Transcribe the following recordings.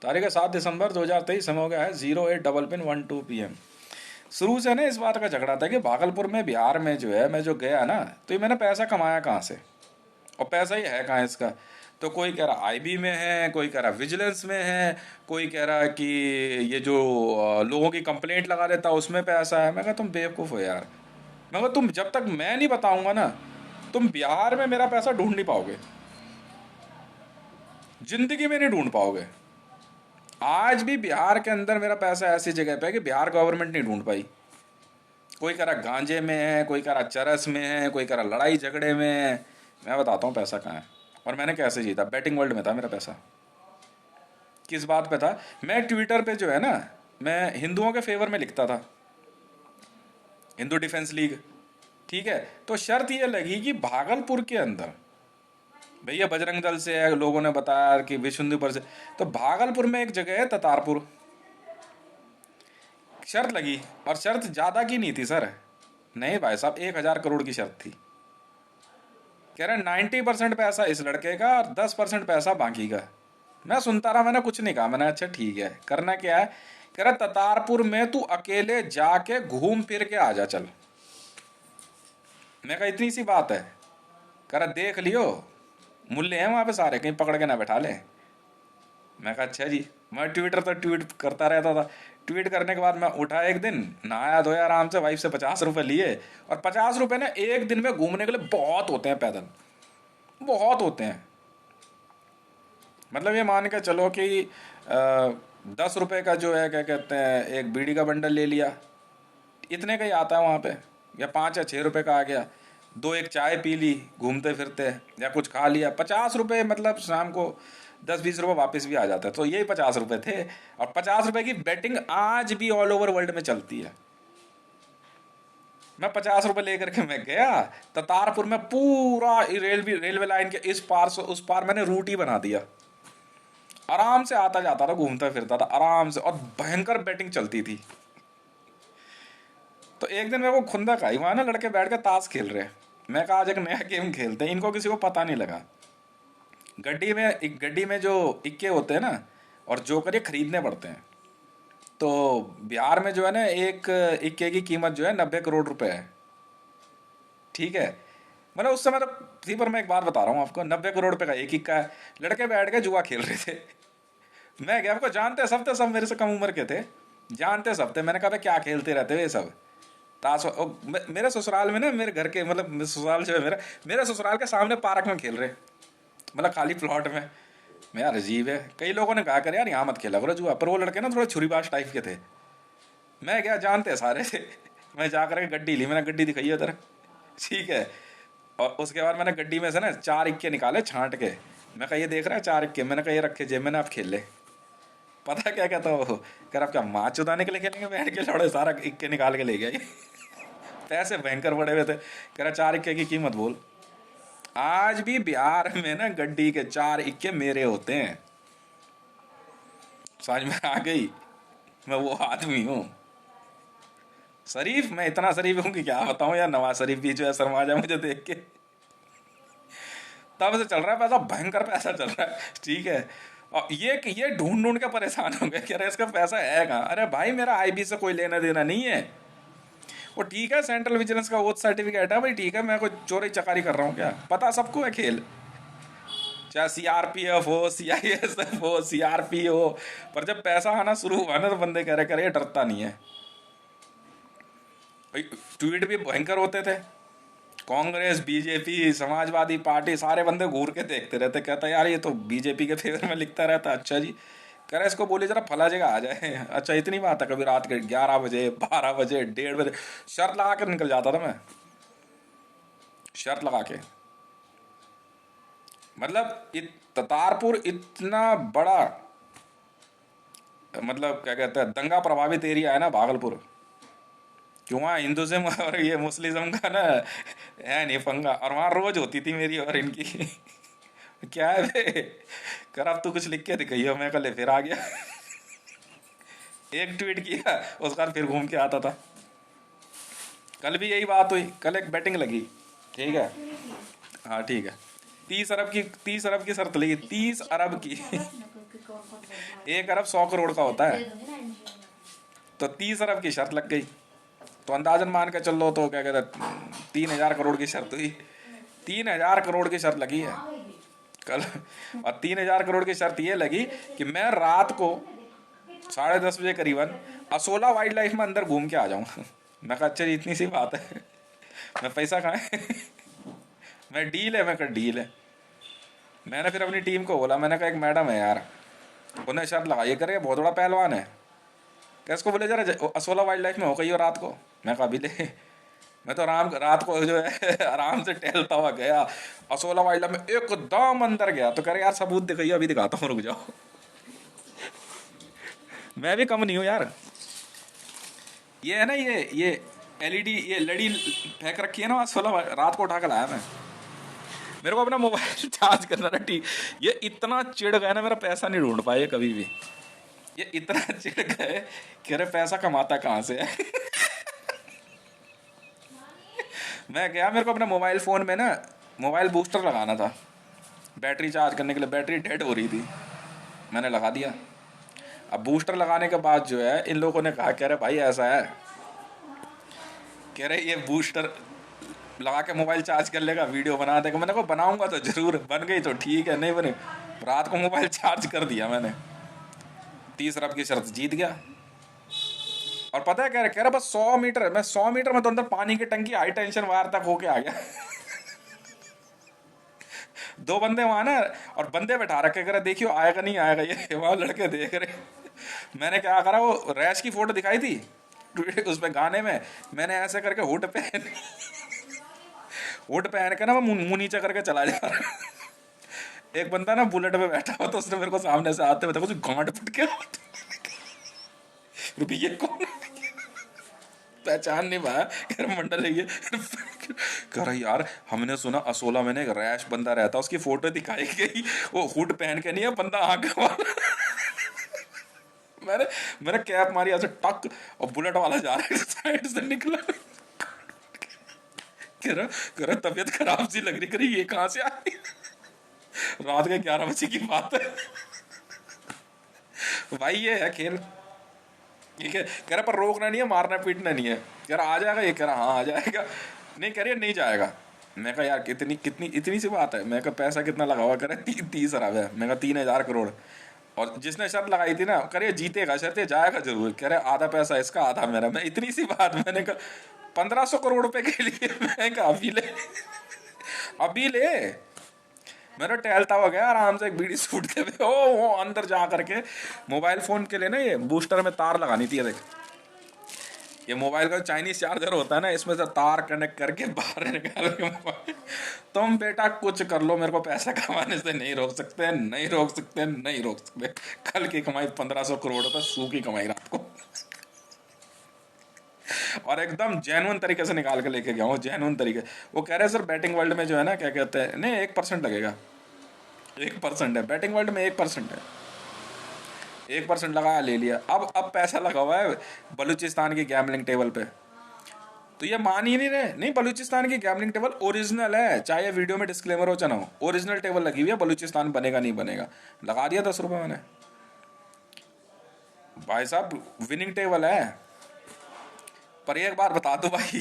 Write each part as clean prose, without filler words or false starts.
तारीख है 7 दिसंबर 2023, समय हो गया है 08:12 PM। शुरू से ना इस बात का झगड़ा था कि भागलपुर में, बिहार में जो है, मैं जो गया ना, तो ये मैंने पैसा कमाया कहाँ से, और पैसा ही है कहाँ इसका। तो कोई कह रहा आईबी में है, कोई कह रहा विजिलेंस में है, कोई कह रहा कि ये जो लोगों की कंप्लेंट लगा देता उसमें पैसा है। मैं कहा तुम बेवकूफ़ हो यार। मैं कहा तुम जब तक मैं नहीं बताऊंगा ना, तुम बिहार में मेरा पैसा ढूंढ नहीं पाओगे, जिंदगी में नहीं ढूंढ पाओगे। आज भी बिहार के अंदर मेरा पैसा ऐसी जगह पे है कि बिहार गवर्नमेंट नहीं ढूंढ पाई। कोई कह रहा गांजे में है, कोई कह रहा चरस में है, कोई कह रहा लड़ाई झगड़े में है। मैं बताता हूँ पैसा कहाँ है और मैंने कैसे जीता। बैटिंग वर्ल्ड में था मेरा पैसा। किस बात पे था, मैं ट्विटर पे जो है ना, मैं हिंदुओं के फेवर में लिखता था, हिंदू डिफेंस लीग। ठीक है, तो शर्त ये लगी कि भागलपुर के अंदर, भैया बजरंग दल से है, लोगों ने बताया कि विश्व हिंदू पर से, तो भागलपुर में एक जगह है ततारपुर। शर्त लगी, और शर्त ज्यादा की नहीं थी सर, नहीं भाई साहब, 1,000 करोड़ की शर्त थी। कह रहे 90% पैसा इस लड़के का और 10% पैसा बाकी का। मैं सुनता रहा, मैंने कुछ नहीं कहा। मैंने अच्छा ठीक है, करना क्या है। कह रहा ततारपुर में तू अकेले जाके घूम फिर के आ जा चल। मैं कहा इतनी सी बात है। कह रहा देख लियो, मूल्य हैं वहां पे सारे, कहीं पकड़ के ना बैठा ले। मैं कहा अच्छा जी। मैं ट्विटर तो ट्वीट करता रहता था। ट्वीट करने के बाद मैं उठा एक दिन, नहाया धोया आराम से, वाइफ से 50 रुपए लिए। और 50 रुपए ना एक दिन में घूमने के लिए बहुत होते हैं, पैदल बहुत होते हैं। मतलब ये मान के चलो कि 10 रुपए का जो है, क्या कहते हैं, एक बीड़ी का बंडल ले लिया, इतने का ही आता है वहाँ पे। या 5 या 6 रुपए का आ गया, दो एक चाय पी ली घूमते फिरते, या कुछ खा लिया। 50 रुपए, मतलब शाम को 10-20 रुपए वापस भी आ जाता है। तो यही 50 रुपए थे। और 50 रुपए की बेटिंग आज भी ऑल ओवर वर्ल्ड में चलती है। मैं 50 रुपए लेकर के मैं गया ततारपुर में, पूरा रेलवे लाइन के इस पार से उस पार मैंने रूट ही बना दिया। आराम से आता जाता था, घूमता फिरता था आराम से, और भयंकर बैटिंग चलती थी। तो एक दिन मेरे को खुंदक आई, वहां ना लड़के बैठ के ताश खेल रहे हैं। मैं कहा आज एक नया गेम खेलते हैं। इनको किसी को पता नहीं लगा। गड्डी में जो इक्के होते हैं ना, और जोकर, ये खरीदने पड़ते हैं। तो बिहार में जो है ना, एक इक्के की कीमत जो है 90 करोड़ रुपए है। ठीक है, मतलब उस समय तो थी, पर मैं एक बात बता रहा हूँ आपको, 90 करोड़ रुपए का एक इक्का है। लड़के बैठ के जुआ खेल रहे थे। मैं गया, आपको जानते सब थे, सब मेरे से कम उम्र के थे, जानते सब थे। मैंने कहा क्या खेलते रहते हो ये सब ताश। मेरे ससुराल में ना, मेरे घर के, मतलब ससुराल जो है मेरा, मेरे ससुराल के सामने पार्क में खेल रहे, मतलब खाली प्लॉट में। मैं यार अजीब है, कई लोगों ने कहा कर यार यहाँ मत खेला करो जुआ, पर वो लड़के ना थोड़े छुरीबाज टाइप के थे। मैं क्या, जानते सारे थे। मैं जाकर के गड्डी ली, मैंने गड्डी दिखाई है तेरा। ठीक है, और उसके बाद मैंने गड्डी में से ना 4 इक्के निकाले छांट के। मैं कहा ये देख रहा है 4 इक्के, मैंने कहा ये रखे जेब में ना, आप खेल ले। पता क्या कहता हो, कह रहा आप क्या माँ चुदाने के लिए खेलेंगे बैठ के, लौड़े सारा इक्के निकाल के ले गया ये। पैसे भयंकर बड़े हुए थे। कह रहा 4 इक्के की कीमत बोल। आज भी बिहार में ना गड्डी के 4 इक्के मेरे होते हैं। समझ में आ गई, मैं वो आदमी हूँ शरीफ। मैं इतना शरीफ हूँ कि क्या बताऊँ यार। नवाज शरीफ भी जो है शर्मा जाए मुझे देख के। तब से चल रहा है पैसा, भयंकर पैसा चल रहा है। ठीक है, और ये ढूंढ ढूंढ के परेशान हो गए कि अरे इसका पैसा है कहाँ। अरे भाई मेरा आईबी से कोई लेना देना नहीं है। वो ठीक है, सेंट्रल विजिलेंस का ओथ सर्टिफिकेट है भाई, ठीक है, मैं कोई चोरी चकारी कर रहा हूँ क्या, पता सबको है खेल। चाहे सीआरपीएफ हो, सीआईएसएफ हो, सीआरपी हो, पर जब पैसा आना शुरू हुआ ना, तो बंदे कह रहे करे डरता नहीं है भाई। ट्वीट भी भयंकर होते थे। कांग्रेस, बीजेपी, समाजवादी पार्टी, सारे बंदे घूर के देखते रहते। कहता यार ये तो बीजेपी के फेवर में लिखता रहता। अच्छा जी, कह रहे इसको बोलिए जरा फला जगह आ जाए। अच्छा इतनी बात है। कभी रात के 11 बजे, 12 बजे, 1:30 बजे शर्त लगा के निकल जाता था मैं, शर्त लगा के। मतलब ततारपुर इतना बड़ा, मतलब क्या कहते हैं, दंगा प्रभावित एरिया है ना भागलपुर। क्यों, वहाँ हिंदुज़म और ये मुस्लिज्म का ना है नहीं पंगा, और वहाँ रोज होती थी मेरी और इनकी। क्या है बे, कर अब तू कुछ लिख के दिखाइयो। मैं कल फिर आ गया। एक ट्वीट किया, उसके बाद फिर घूम के आता था। कल भी यही बात हुई, कल एक बैटिंग लगी। ठीक है, हाँ ठीक है, 30 अरब की शर्त लगी, 30 अरब की। 1 अरब 100 करोड़ का होता है, तो 30 अरब की शर्त लग गई। तो अंदाजन मान के चल लो, तो क्या कहते हैं, 3,000 करोड़ की शर्त हुई। 3,000 करोड़ की शर्त लगी है कल। और 3,000 करोड़ की शर्त ये लगी कि मैं रात को 10:30 बजे करीबन असोला वाइल्ड लाइफ में अंदर घूम के आ जाऊं। मैं कहा अच्छा जी, इतनी सी बात है, मैं पैसा कहाँ है। मैं डील है, मैं कहा डील है। मैंने फिर अपनी टीम को बोला, मैंने कहा एक मैडम है यार, उन्हें शर्त लगाइए करे, बहुत बड़ा पहलवान है, क्या इसको बोले जरा असोला वाइल्ड लाइफ में हो गई हो रात को। मैं कहा अभी ले। मैं तो आराम रात को जो है आराम से टहलता हुआ गया असोला वाइल्ड लाइफ में, एकदम अंदर गया तो कह रहे यार सबूत दिखाइए, अभी दिखाता हूँ, रुक जाओ। मैं भी कम नहीं हूँ यार। ये है ना, ये एलईडी, ये लड़ी फेंक रखी है ना असोला, रात को उठा कर लाया मैं। मेरे को अपना मोबाइल चार्ज करना था, ठीक। ये इतना चिढ़ गया ना, मेरा पैसा नहीं ढूंढ पाए कभी भी। ये इतना चिढ़ गए कि अरे पैसा कमाता कहाँ से है। मैं गया, मेरे को अपने मोबाइल फ़ोन में ना मोबाइल बूस्टर लगाना था, बैटरी चार्ज करने के लिए। बैटरी डेड हो रही थी, मैंने लगा दिया। अब बूस्टर लगाने के बाद जो है, इन लोगों ने कहा, कह रहे भाई ऐसा है, कह रहे ये बूस्टर लगा के मोबाइल चार्ज कर लेगा, वीडियो बना देगा। मैंने कहा बनाऊंगा तो जरूर, बन गई तो ठीक है, नहीं बने रात को मोबाइल चार्ज कर दिया मैंने। 30 अरब की शर्त जीत गया। और पता है, कह रहा बस 100 मीटर, मैं 100 मीटर में तो अंदर पानी की टंकी हाई टेंशन वायर तक होके आ गया। 2 बंदे वहां ना, और बंदे बैठा रखे, कह रहे देखियो आएगा नहीं आएगा, ये वहां लड़के देख रहे। मैंने क्या करा, वो रैश की फोटो दिखाई थी उस पे गाने में, मैंने ऐसे करके हुड पहन के ना मैं मुंह नीचे करके चला जा रहा। एक बंदा ना बुलेट पे बैठा हुआ, तो उसने मेरे को सामने से आते हुए देखो, गांड फट के रुपये कौन, पहचान नहीं पाया, यार मंडल है ये। कह रहा यार हमने सुना असोला में एक रैश बंदा रहता, उसकी फोटो दिखाई गई, वो हुड पहन के नहीं है, बंदा आंख वाला। मैंने मैंने कैप मारी ऐसे टक, और बुलेट वाला जा रहा है साइड से निकला। कह रहा तबीयत खराब सी लग रही, करी ये कहाँ से आई। रात के 11 बजे की बात है भाई, ये है खेल। ठीक है, कह रहा पर रोकना नहीं है, मारना पीटना नहीं है। कह रहा आ जाएगा, ये कह रहा हाँ आ जाएगा, नहीं कह रही नहीं जाएगा। मैं कहा यार कितनी कितनी इतनी सी बात है। मैं कहा पैसा कितना लगा हुआ, कह रहा 30 अरब है। मैं कहा 3,000 करोड़। और जिसने शर्त लगाई थी ना, कह जीतेगा, शर्त जाएगा जरूर, कह रहे आधा पैसा इसका आधा मेरा। मैं इतनी सी बात, मैंने कहा 1,500 करोड़ रुपए के लिए। मैं कहा अभी ले, अभी ले। मैंने टहलता हुआ गया आराम से, एक बीड़ी सूटते हुए, ओ अंदर जा करके मोबाइल फोन के लिए ना, ये बूस्टर में तार लगानी थी। देख, ये मोबाइल का चाइनीज चार्जर होता है ना, इसमें से तार कनेक्ट करके बाहर निकाल के मोबाइल। तुम बेटा कुछ कर लो, मेरे को पैसा कमाने से नहीं रोक सकते, नहीं रोक सकते, नहीं रोक सकते। कल की कमाई 1,500 करोड़ रुपए सूखी कमाई रात को। और एकदम जेन्युइन तरीके से निकाल के लेके गया हूँ, जेन्युइन तरीके। वो कह रहे हैं सर बैटिंग वर्ल्ड में जो है ना, क्या कहते हैं, नहीं 1% लगेगा। 1% है बैटिंग वर्ल्ड में, 1% है। 1% लगाया, ले लिया। अब पैसा लगा हुआ है बलूचिस्तान की गैमलिंग टेबल पे। तो ये मान ही नहीं रहे। नहीं, बलूचिस्तान की गैमलिंग टेबल ओरिजिनल है, चाहे वीडियो में डिस्क्लेमर हो चाहे हो, ओरिजिनल टेबल लगी हुई है। बलूचिस्तान बनेगा नहीं बनेगा, लगा दिया 10 रुपए मैंने। भाई साहब विनिंग टेबल है। पर एक बार बता दो भाई,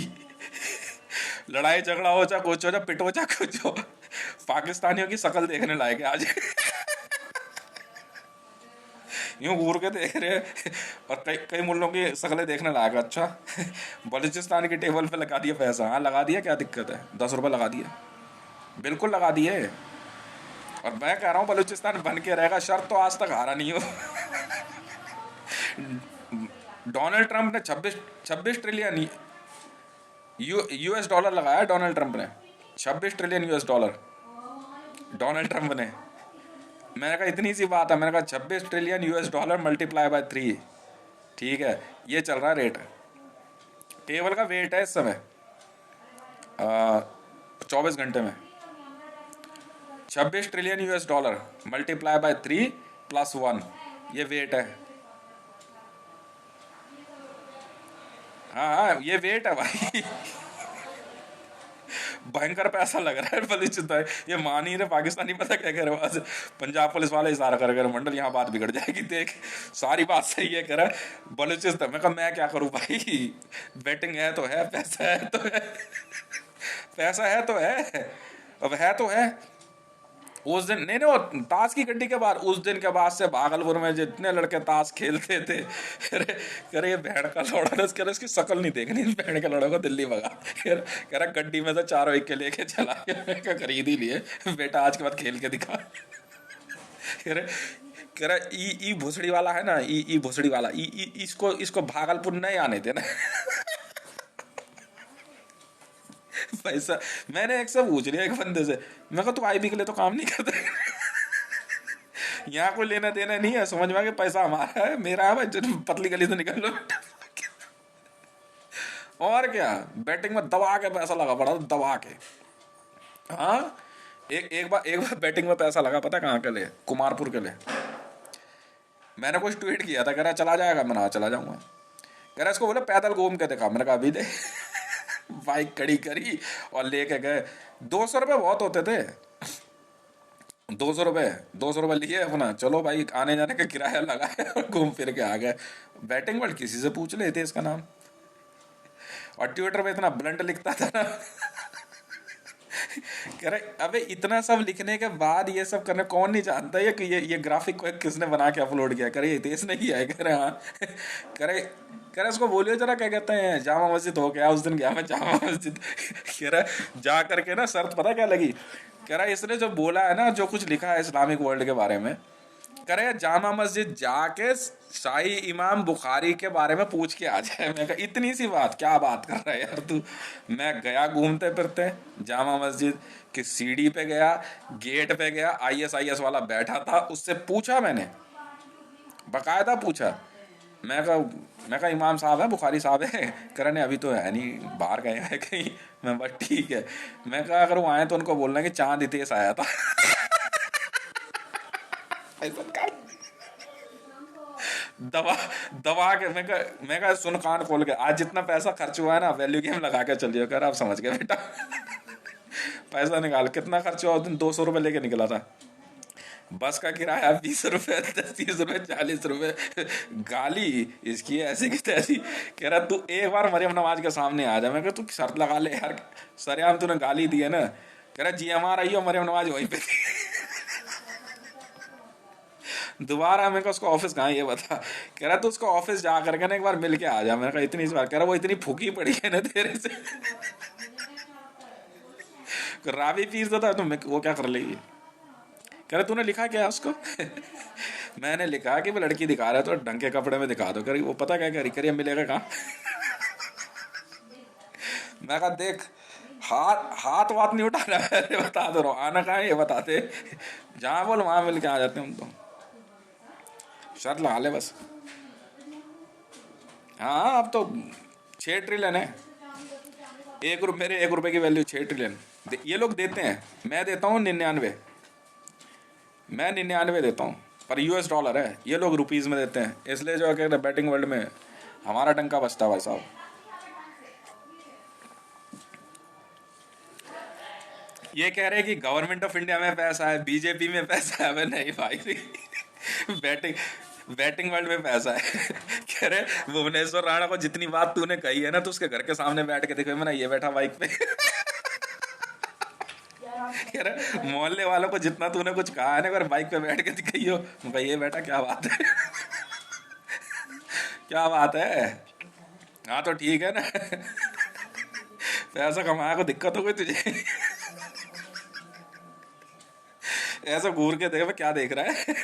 लड़ाई झगड़ा हो चाहे कुछ हो, चाहे पिटो चाहे कुछ हो, पाकिस्तानियों की शक्ल देखने लायक है आज। यूं घूर के देख रहे हैं, और कई कई मुल्कों की शक्लें देखने लायक। अच्छा, बलूचिस्तान की टेबल पे लगा दिया पैसा। हाँ लगा दिया, क्या दिक्कत है, 10 रुपए लगा दिए, बिल्कुल लगा दिए। और मैं कह रहा हूँ बलूचिस्तान बन के रहेगा, शर्त तो आज तक हारा नहीं हो। डोनाल्ड ट्रंप ने 26 ट्रिलियन यूएस डॉलर लगाया। डोनाल्ड ट्रंप ने 26 trillion US dollar, Donald Trump ने। मैंने कहा इतनी सी बात है, मैंने कहा 26 trillion US dollar multiply by 3, ठीक है, ये चल रहा है रेट। टेबल का वेट है इस समय 24 घंटे में 26 trillion US dollar multiply by 3 + 1, ये वेट है। हाँ ये वेट है भाई। भयंकर पैसा लग रहा है बलूचिस्तान है, ये मान ही रहे पाकिस्तानी, पता क्या कह रहे हो आज, पंजाब पुलिस वाले इशारा कर मंडल यहाँ बात बिगड़ जाएगी, देख सारी बात सही है, कह रहा बलूचिस्तान। मैं कहा मैं क्या करूँ भाई, बेटिंग है तो है, पैसा है तो है, पैसा है तो है, अब है तो है। उस दिन नहीं नहीं, वो ताश की गड्डी के बाद, उस दिन के बाद से भागलपुर में जितने लड़के ताश खेलते थे, अरे कह रहे ये भेड़ का लौड़ा ना, कह रहे इसकी शक्ल नहीं देखनी, इस भेड़ के लौड़े को दिल्ली भगा, कह रहा गड्डी में से 4 विकेट लेके चला गया, मैं कहा खरीद ही लिए बेटा, आज के बाद खेल के दिखा। कह रहा ई भोसड़ी वाला है ना, ई भोसड़ी वाला, इसको इसको भागलपुर नहीं आने देना। पैसा, मैंने एक से पूछ लिया एक बंदे से, मैं कहा तू आईबी के लिए तो काम नहीं करता, यहाँ कोई लेना देना नहीं है, समझ में आ गया, पैसा हमारा है, मेरा है भाई, पतली गली से निकल लो। और क्या, बैटिंग में दबा के पैसा लगा पड़ा, दबा के। हाँ, एक बार बैटिंग में पैसा लगा, पता कहाँ के लिए, कुमारपुर के लिए। मैंने कुछ ट्वीट किया था, कह रहा चला जाएगा, मैंने चला जाऊंगा, कह रहा इसको बोले पैदल घूम के देखा, मैंने कहा अभी दे। बाइक खड़ी करी और लेके गए, 200 रुपये बहुत होते थे, 200 रुपये लिए अपना, चलो भाई आने जाने का किराया लगाया और घूम फिर के आ गए। बैटिंग वर्ल्ड किसी से पूछ लेते इसका नाम, और ट्विटर पे इतना ब्लंट लिखता था ना। कह रहे अबे इतना सब लिखने के बाद ये सब करने, कौन नहीं जानता है कि ये ग्राफिक को किसने बना के अपलोड किया, करे हितेश ने किया है, कह रहे हाँ। कह रहे उसको बोलियो जरा, क्या कहते हैं, जामा मस्जिद हो गया, उस दिन गया मैं जामा मस्जिद। कह रहा जा करके ना शर्त पता क्या लगी, कह रहा इसने जो बोला है ना, जो कुछ लिखा है इस्लामिक वर्ल्ड के बारे में, कह रहे जामा मस्जिद जाके शाही इमाम बुखारी के बारे में पूछ के आ जाए। मैं कहा इतनी सी बात, क्या बात कर रहा है यार तू। मैं गया घूमते फिरते जामा मस्जिद की सीढ़ी पे गया, गेट पे गया, आईएसआईएस वाला बैठा था, उससे पूछा मैंने, बकायदा पूछा। मैं कहा इमाम साहब है, बुखारी साहब है, कह रहे अभी तो है नहीं, बाहर गए हैं कहीं। मैं बस ठीक है, मैं कहा अगर वो आए तो उनको बोलना कि चांद हितेश आया था। दबा दबा के मैं कहा सुन कान खोल के, आज जितना पैसा खर्च हुआ है ना, वैल्यू गेम लगा के चलिए, कर आप समझ गए बेटा। पैसा निकाल, कितना खर्च हुआ उस दिन, 200 रुपये लेके निकला था, बस का किराया 20 रुपये, 10-30 रुपये, 40 रुपये, गाली इसकी ऐसी की तैसी। कह रहा तू एक बार मरियम नवाज के सामने आ जा, मैं कहा तू शर्त लगा ले यार, सरेआम तूने गाली दी है ना। कह रहा जी हमारा आई हो, मरियम नवाज वहीं पे थी। दोबारा मैं उसको ऑफिस कहाँ ये बता, कह रहा तू उसको ऑफिस जा करके ना एक बार मिल के आ जा। मैंने कहा इतनी बार, कह रहा वो इतनी फूकी पड़ी है ना तेरे से। रावी पीस देता तो मैं वो क्या कर लेगी। कह रहा तूने लिखा क्या उसको। मैंने लिखा कि वो लड़की दिखा रहा है तो ढंग के कपड़े में दिखा दो। कह रही वो पता क्या कह रही, मिलेगा कहाँ। मैं कहा देख हाथ वात नहीं उठाना है, बता दो रहा आना कहाँ है ये बताते, जहाँ बोल वहां मिल के आ जाते हम तो, शर्त लगा ले बस। हाँ अब तो 6 ट्रिलियन है, मेरे 1 रुपए की वैल्यू 6 ट्रिलियन ये लोग देते हैं, मैं देता हूँ 99, मैं 99 देता हूँ, पर US डॉलर है, ये लोग रुपीज में देते हैं, इसलिए जो है बैटिंग वर्ल्ड में हमारा डंका बजता भाई साहब। ये कह रहे हैं कि गवर्नमेंट ऑफ इंडिया में पैसा है, बीजेपी में पैसा है, नहीं भाई। बैटिंग वर्ल्ड में पैसा है। कह रहे भुवनेश्वर राणा को जितनी बात तूने कही है ना, तो उसके घर के सामने बैठ के देखो, मैंने ये बैठा बाइक पे। कह रहे मोहल्ले वालों को जितना तूने कुछ कहा है ना, अगर बाइक पे बैठ के दिखाई हो, भाई ये बेटा क्या बात है। क्या बात है। हाँ तो ठीक है ना। पैसा कमाया को दिक्कत हो गई तुझे। ऐसा घूर के देख, क्या देख रहा है।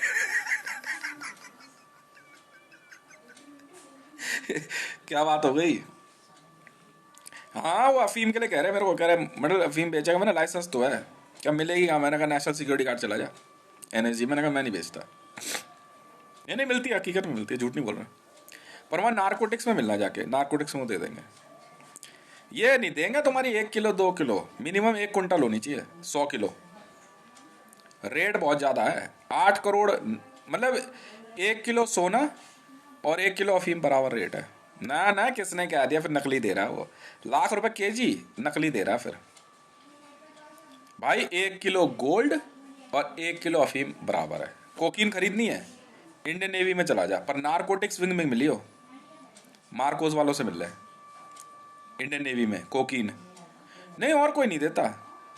क्या बात हो गई। हाँ वो अफीम के लिए कह रहे मेरे को, कह रहे मतलब अफीम बेचेगा, मैंने लाइसेंस तो है, क्या मिलेगी कहाँ। मैंने कहा नेशनल सिक्योरिटी गार्ड चला जा NSG। मैंने कहा मैं नहीं बेचता। ये नहीं मिलती, हकीकत में मिलती है, झूठ नहीं बोल रहा। पर वहाँ नारकोटिक्स में मिलना, जाके नारकोटिक्स में दे देंगे। ये नहीं देंगे तुम्हारी 1 किलो 2 किलो, मिनिमम 1 कुंटल होनी चाहिए, 100 किलो। रेट बहुत ज़्यादा है, 8 करोड़, मतलब 1 किलो सोना और 1 किलो अफीम बराबर रेट है। ना किसने क्या दिया, फिर नकली दे रहा है वो, लाख रुपए KG नकली दे रहा है फिर। भाई 1 किलो गोल्ड और 1 किलो अफीम बराबर है। कोकीन खरीदनी है, इंडियन नेवी में चला जा, पर नारकोटिक्स विंग में मिली हो, मार्कोस वालों से मिल रहा है। इंडियन नेवी में कोकीन नहीं, और कोई नहीं देता।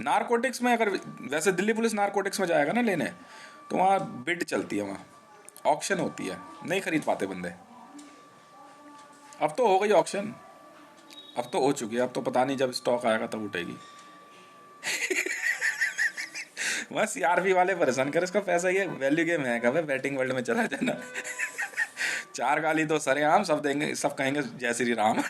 नारकोटिक्स में अगर, वैसे दिल्ली पुलिस नारकोटिक्स में जाएगा ना लेने, तो वहाँ बिड चलती है, वहाँ ऑक्शन होती है, नहीं खरीद पाते बंदे। अब तो हो गई ऑक्शन, अब तो हो चुकी है, अब तो पता नहीं जब स्टॉक आएगा तब उठेगी। वह सीआरपी वाले परेशान कर, इसका पैसा, ये वैल्यू गेम है कब बैटिंग वर्ल्ड में चला जाना। चार गाली तो सरेआम सब देंगे, सब कहेंगे जय श्री राम।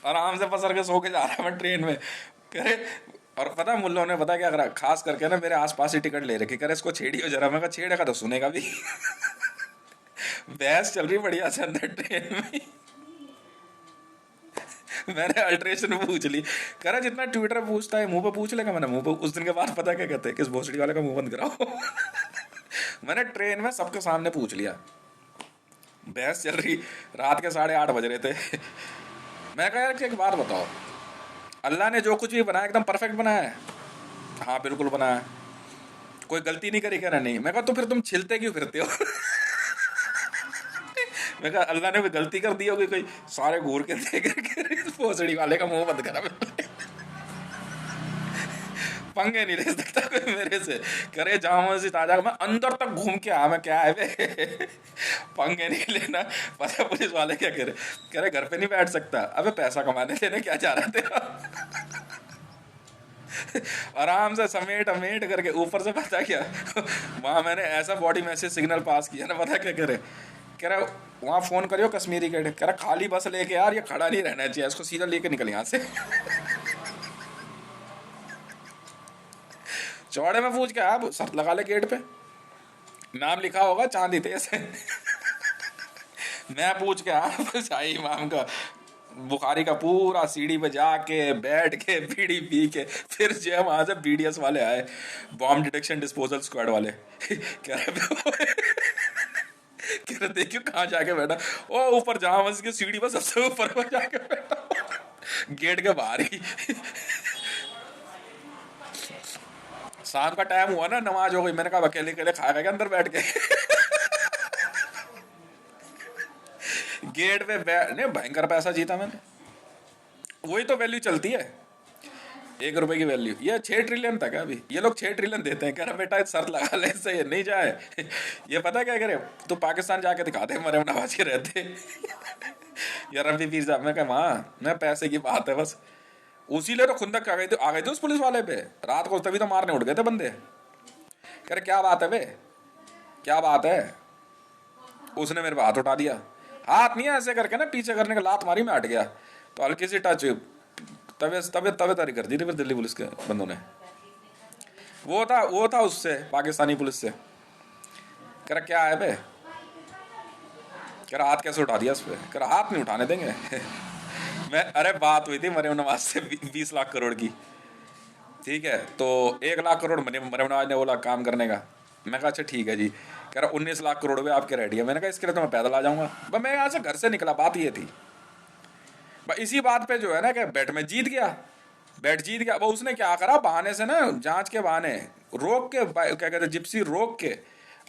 आराम से पसर के सो के जा रहा मैं ट्रेन में, करे। और पता है मुल्लों ने पता क्या करा, खास करके ना मेरे आसपास ही टिकट ले रखी, करे इसको छेड़ियो जरा। मैं कहा छेड़ेगा तो सुनेगा भी। बहस चल रही बढ़िया से अंदर ट्रेन में। मैंने अल्ट्रेशन पूछ ली, कह रहा जितना ट्विटर पूछता है मुंह पे पूछ लेगा। मैंने मुंह पे, उस दिन के बाद पता क्या कहते हैं, किस भोसड़ी वाले का मुंह बंद कराओ। मैंने ट्रेन में सबके सामने पूछ लिया, बहस चल रही, रात के 8:30 बज रहे थे। मैं कहा यार एक बात बताओ, अल्लाह ने जो कुछ भी बनाया एकदम परफेक्ट बनाया है? हाँ बिल्कुल बनाया है। कोई गलती नहीं करी? कह रहा नहीं। मैं कहा तो फिर तुम छिलते क्यों फिरते हो? मैं कहा अल्लाह ने भी गलती कर दी होगी कोई, सारे घूर के देख के भोसड़ी वाले का मुंह बंद करा। पंगे नहीं ले सकता कोई मेरे से, करे जामा मस्जिद आ जाएगा, मैं अंदर तक घूम के आ, मैं क्या है बे। पंगे नहीं लेना। पता पुलिस वाले क्या करे, कह रहे घर पे नहीं बैठ सकता। अबे पैसा कमाने लेने क्या जा रहा तेरा। आराम से समेट अमेट करके ऊपर से, पता क्या वहां मैंने ऐसा बॉडी मैसेज सिग्नल पास किया ना, पता क्या करे, कह रहा वहाँ फोन करियो कश्मीरी गेट, कह रहा खाली बस लेके यार, ये खड़ा नहीं रहना चाहिए, इसको सीधा लेके निकल यहाँ से। चौड़े में पूछ के आप शर्त लगा ले गेट पे, नाम लिखा होगा चांदी तेज से। मैं पूछ के आप शाही इमाम का, बुखारी का पूरा सीढ़ी पे जाके बैठ के बीड़ी पी के, फिर जो है वहां से बीडीएस वाले आए, बॉम्ब डिटेक्शन डिस्पोजल स्क्वाड वाले। कह रहे कह रहे देखियो कहाँ जाके बैठा, ओ ऊपर जहां मस्जिद की सीढ़ी पर सबसे ऊपर पर जाके बैठा, गेट के बाहर ही। शाम का टाइम हुआ ना, नमाज हो गई, मैंने कहा अकेले अकेले खाएगा क्या अंदर बैठ के। गेट पे नहीं, भयंकर पैसा जीता मैंने, वही तो वैल्यू चलती है, 1 रुपए की वैल्यू। ये 6 ट्रिलियन था क्या अभी, ये लोग 6 ट्रिलियन देते हैं। कह रहा बेटा शर्त लगा ले, इससे ये नहीं जाए। ये पता क्या करे, तो पाकिस्तान जाके दिखा दे मरियम नवाज के रहते। यार अभी वीजा, मैं कहा वहाँ मैं पैसे की बात है बस। उसी लिए तो खुंदक आ गए थे उस पुलिस वाले पे रात को, तभी तो मारने उठ गए थे बंदे। कह रहे क्या बात है बे, क्या बात है। उसने मेरे पे हाथ उठा दिया, हाथ नहीं ऐसे करके ना पीछे करने का, लात मारी, मैं हट गया, तो हल्की सी टच, तबीयत तबीयत तबीयत तारी कर दी थी फिर दिल्ली पुलिस के बंदों ने। वो था उससे, पाकिस्तानी पुलिस से। कह रहा क्या है बे, कह रहा हाथ कैसे उठा दिया उस पर, कह रहा हाथ नहीं उठाने देंगे। मैं, अरे बात हुई थी मरियम नवाज से 20 लाख करोड़ की, ठीक है, तो 1 लाख करोड़ मरियम नवाज ने बोला काम करने का। मैं कहा अच्छा ठीक है जी। कह रहा 19 लाख करोड़ रुपए आपके रेडी है। मैंने कहा इसके लिए तो मैं पैदल आ जाऊंगा। बस मैं यहाँ से घर से निकला, बात ये थी। बस इसी बात पे जो है ना कि बैट में जीत गया, बैट जीत गया। वो उसने क्या करा, बहाने से ना, जांच के बहाने रोक के, क्या कहते हैं, जिप्सी रोक के,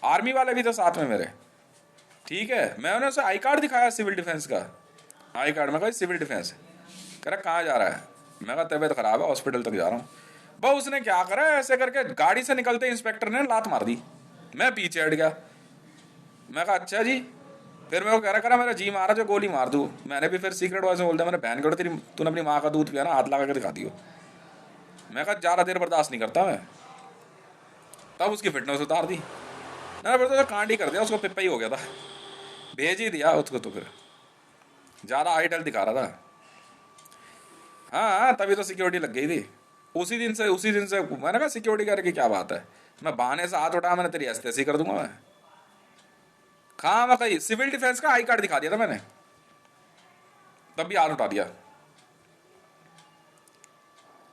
आर्मी वाले भी थे साथ में मेरे, ठीक है। मैं उन्हें उसे आई कार्ड दिखाया सिविल डिफेंस का, आई कार्ड। मैं कहा सिविल डिफेंस। कह रहा कहाँ जा रहा है। मैं कहा तबीयत खराब है, हॉस्पिटल तक जा रहा हूँ। बस उसने क्या करा, ऐसे करके गाड़ी से निकलते इंस्पेक्टर ने लात मार दी, मैं पीछे हट गया। मैं कहा अच्छा जी। फिर मेरे को कह रहा मेरा जी मारा जो गोली मार दूँ। मैंने भी फिर सीक्रेट वॉइस में बोल दिया, मैंने बहन कर तेरी, तूने अपनी माँ का दूध पिया ना, हाथ लगा के दिखा दियो। मैं कहा ज़्यादा देर बर्दाश्त नहीं करता मैं। तब उसकी फिटनेस उतार दी, मैंने फिर तो कांड ही कर दिया, उसको पिप्पा ही हो गया था, भेज ही दिया उसको। तो फिर ज़्यादा हाइट दिखा रहा था। हाँ तभी तो सिक्योरिटी लग गई थी। उसी दिन से मैंने कहा सिक्योरिटी करके की क्या बात है, मैं बहाने से हाथ उठाया, मैंने तेरी ऐसी कर दूंगा मैं। मैं कही सिविल डिफेंस का आई कार्ड दिखा दिया था मैंने, तब भी हाथ उठा दिया।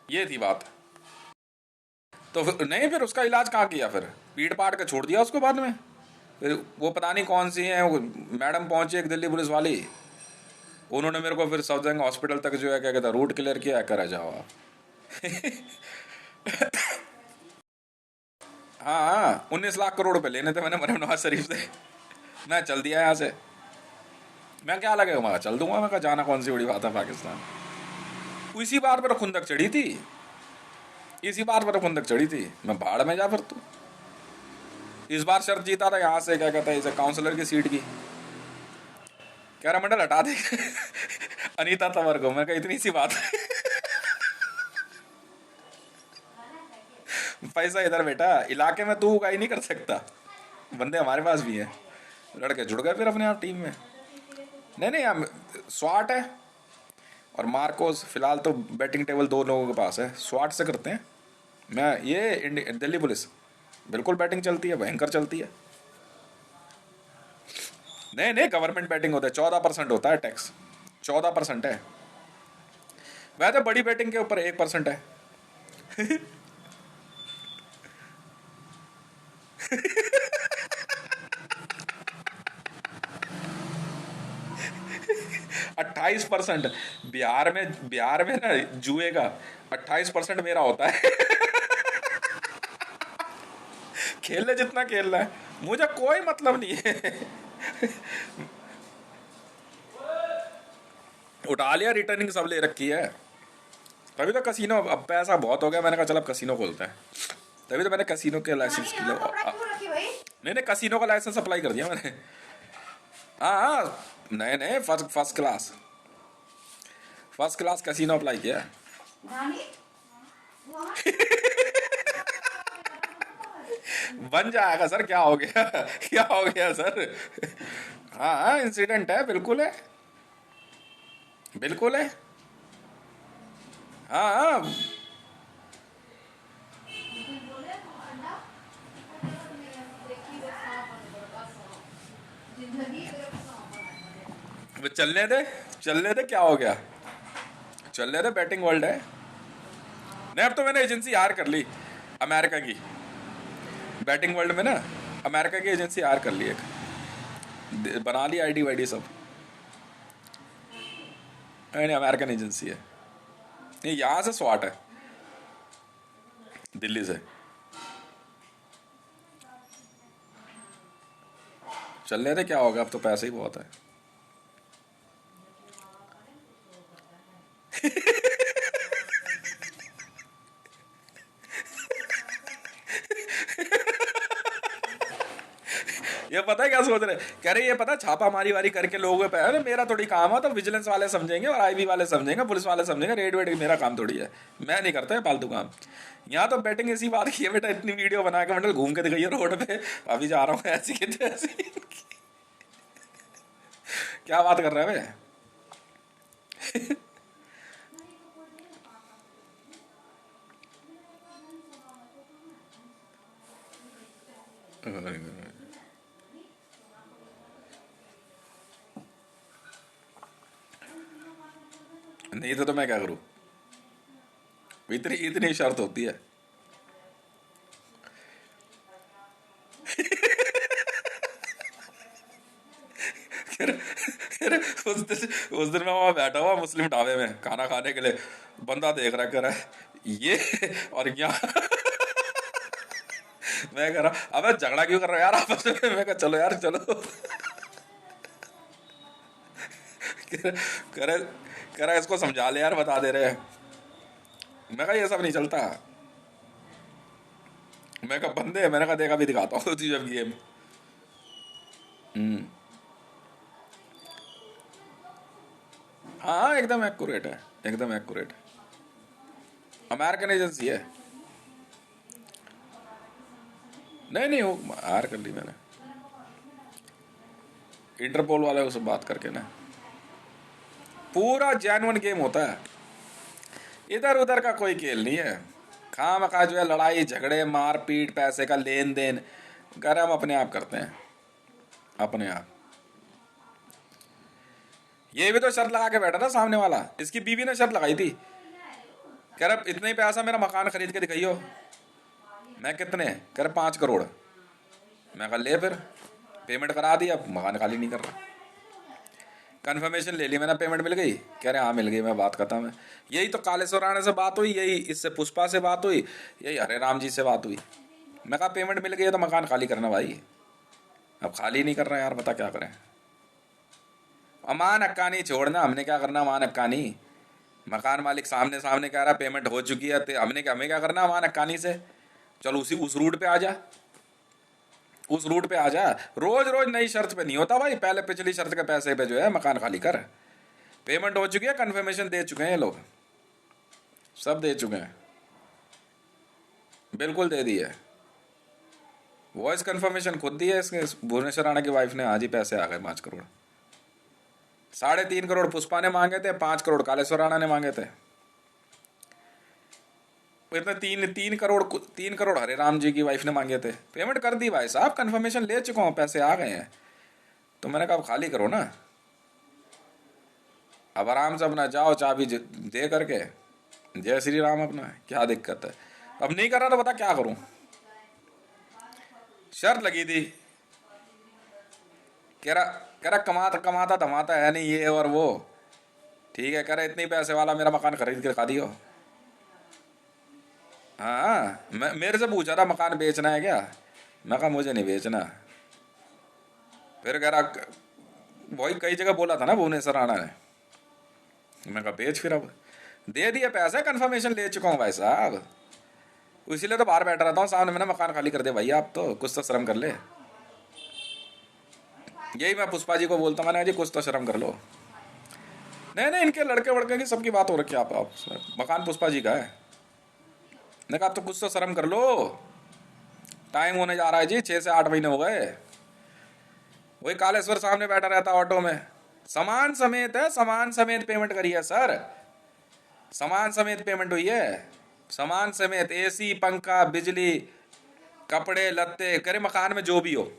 ये थी बात। तो फिर नहीं, फिर उसका इलाज कहाँ किया, फिर पीट पाट के छोड़ दिया उसको बाद में। फिर वो पता नहीं कौन सी है, मैडम पहुंची एक दिल्ली पुलिस वाली, उन्होंने मेरे को फिर सफदरजंग हॉस्पिटल तक जो है क्या कहता रूट क्लियर किया, कर जाओ आप। हाँ हाँ, 19 लाख करोड़ रुपए लेने थे मैंने मरीम नवाज शरीफ से। मैं चल दिया यहाँ से। मैं क्या लगेगा, मैं चल दूंगा, मैं कहा जाना कौन सी बड़ी बात है पाकिस्तान। इसी बात पर खुंदक चढ़ी थी, इसी बात पर खुंदक चढ़ी थी, मैं भाड़ में जा फिर तू। इस बार शर्त जीता था यहाँ से क्या कहता है इसे काउंसलर की सीट की, कह रहा मंडल हटा दे अनीता तंवर को। मैं कहा इतनी सी बात है। पैसा इधर बेटा, इलाके में तू उगाई नहीं कर सकता, बंदे हमारे पास भी हैं। लड़के जुड़ गए फिर अपने आप टीम में। नहीं नहीं, हम स्वाट है और मार्कोस फिलहाल तो बैटिंग टेबल दो लोगों के पास है, स्वाट से करते हैं। मैं ये दिल्ली पुलिस बिल्कुल बैटिंग चलती है, भयंकर चलती है। नहीं नहीं, गवर्नमेंट बैटिंग होता है, 14% होता है टैक्स, 14% है। वैसे बड़ी बैटिंग के ऊपर 1% है। 28%। बिहार में ना जुए का 28% मेरा होता है। खेल ले जितना खेलना है, मुझे कोई मतलब नहीं है। उठा लिया, रिटर्निंग सब ले रखी है। तभी तो कसीनो, अब पैसा बहुत हो गया, मैंने कहा चल अब कसीनो खोलते हैं। तभी तो मैंने कसीनो के लाइसेंस के लिए नहीं नहीं, कसीनो का लाइसेंस अप्लाई कर दिया मैंने। हाँ हाँ, नए नए first class, first class casino apply किया। बन जाएगा सर, क्या हो गया क्या हो गया सर। हाँ हाँ, इंसिडेंट है, बिल्कुल है, बिल्कुल है। हाँ हाँ, वो चलने दे, चलने दे, क्या हो गया, चलने दे, बैटिंग वर्ल्ड है। नहीं, अब तो मैंने एजेंसी हायर कर ली अमेरिका की, बैटिंग वर्ल्ड में ना अमेरिका की एजेंसी हायर कर ली एक, बना ली आईडी वाईडी सब। नहीं, अमेरिकन एजेंसी है, नहीं यहाँ से स्वाट है, दिल्ली से। चलने दे, क्या होगा, अब तो पैसे ही बहुत है। ये पता है क्या सोच रहे, कह रहे ये पता छापा मारी वारी करके लोगों पे है, मेरा थोड़ी काम है, तो विजिलेंस वाले समझेंगे और आईबी वाले समझेंगे, पुलिस वाले समझेंगे, रेड वेड मेरा काम थोड़ी है, मैं नहीं करता है फालतू काम। यहाँ तो बैटिंग ऐसी बात की है बेटा, इतनी वीडियो बना के मंडल घूम के दिखाइए रोड पे, अभी जा रहा हूँ ऐसी की ऐसी। क्या बात कर रहे हैं भाई। नहीं तो मैं क्या करूँ, इतनी इतनी शर्त होती है। फिर फिर उस दिन मैं वहाँ बैठा हुआ मुस्लिम ढाबे में खाना खाने के लिए, बंदा देख रहा है, कह रहा है ये, और यहाँ मैं कह रहा अबे झगड़ा क्यों कर रहा है यार आपस में, मैं कहा चलो यार चलो। कह रहा कह रहा इसको समझा ले यार, बता दे रहे हैं। मैं कहा ये सब नहीं चलता, मैं कहा बंदे, मैंने कहा देखा भी दिखाता हूँ तुझे अब गेम। हम्म। हाँ एकदम एक्यूरेट है, एकदम एक्यूरेट है, अमेरिकन एजेंसी है। नहीं नहीं, वो हायर कर ली मैंने, इंटरपोल वाले से बात करके ना। पूरा जेन्युइन गेम होता है, इधर उधर का कोई खेल नहीं है। खाम खा जो है लड़ाई झगड़े मारपीट पैसे का लेन देन, कर हम अपने आप करते हैं, अपने आप। ये भी तो शर्त लगा के बैठा था सामने वाला, इसकी बीवी ने शर्त लगाई थी, कह रहा इतने ही पैसा मेरा मकान खरीद के दिखाइयो। मैं कितने, कह रहे 5 करोड़। मैं कहा ले फिर, पेमेंट करा दी, अब मकान खाली नहीं कर रहा। कन्फर्मेशन ले ली मैंने, पेमेंट मिल गई, कह रहे हाँ मिल गई, मैं बात खत्म है। यही तो कालेश्वर राणा से बात हुई, यही इससे पुष्पा से बात हुई, यही हरे राम जी से बात हुई। मैं कहा पेमेंट मिल गई है तो मकान खाली करना भाई। अब खाली नहीं कर रहे हैं यार, बता क्या करें। अमान हक्कानी छोड़ना, हमने क्या करना अमान हक्कानी। मकान मालिक सामने सामने कह रहा पेमेंट हो चुकी है, तो हमें क्या करना अमान हक्कानी से। चल उस रूट पे आ जा, उस रूट पे आ जा। रोज रोज नई शर्त पे नहीं होता भाई, पहले पिछली शर्त के पैसे पे जो है मकान खाली कर। पेमेंट हो चुकी है, कन्फर्मेशन दे चुके हैं ये लोग, सब दे चुके हैं, बिल्कुल दे दी है। वॉइस कन्फर्मेशन खुद दी है इसके भुवनेश्वर राणा की वाइफ ने। आज ही पैसे आ गए 5 करोड़। 3.5 करोड़ पुष्पा ने मांगे थे, 5 करोड़ कालेश्वर राणा ने मांगे थे। इतने 3 करोड़ 3 करोड़ हरे राम जी की वाइफ ने मांगे थे। पेमेंट कर दी भाई साहब, कन्फर्मेशन ले चुका हूँ, पैसे आ गए हैं। तो मैंने कहा अब खाली करो ना, अब आराम से अपना जाओ चाबी दे करके, जय श्री राम अपना, क्या दिक्कत है। अब नहीं कर रहा तो बता क्या करूं। शर्त लगी थी, कह रहा कमाता कमाता धमाता है नहीं ये और वो, ठीक है, कह रहा इतने पैसे वाला मेरा मकान खरीद के दिखा दियो। हाँ, मेरे से पूछा था मकान बेचना है क्या, मैं कहा मुझे नहीं बेचना। फिर कह रहा वही कई जगह बोला था ना भुवनेश्वर राणा ने, मैं कहा बेच फिर। अब दे दिए पैसे, कन्फर्मेशन ले चुका हूँ भाई साहब, इसीलिए तो बाहर बैठ रहा था सामने। मैंने मकान खाली कर दे भैया, आप तो कुछ तो शर्म कर ले। यही मैं पुष्पा जी को बोलता हूँ, मैंने जी कुछ तो शर्म कर लो। नहीं नहीं, इनके लड़के वड़के की सबकी बात हो रखी है, आप मकान पुष्पा जी का है। मैंने कहा तो कुछ तो शर्म कर लो, टाइम होने जा रहा है जी, 6 से 8 महीने हो गए। वही कालेश्वर सामने बैठा रहता ऑटो में, सामान समेत है, सामान समेत पेमेंट करी है सर, सामान समेत पेमेंट हुई है, सामान समेत, एसी पंखा बिजली कपड़े लत्ते करे मकान में जो भी हो।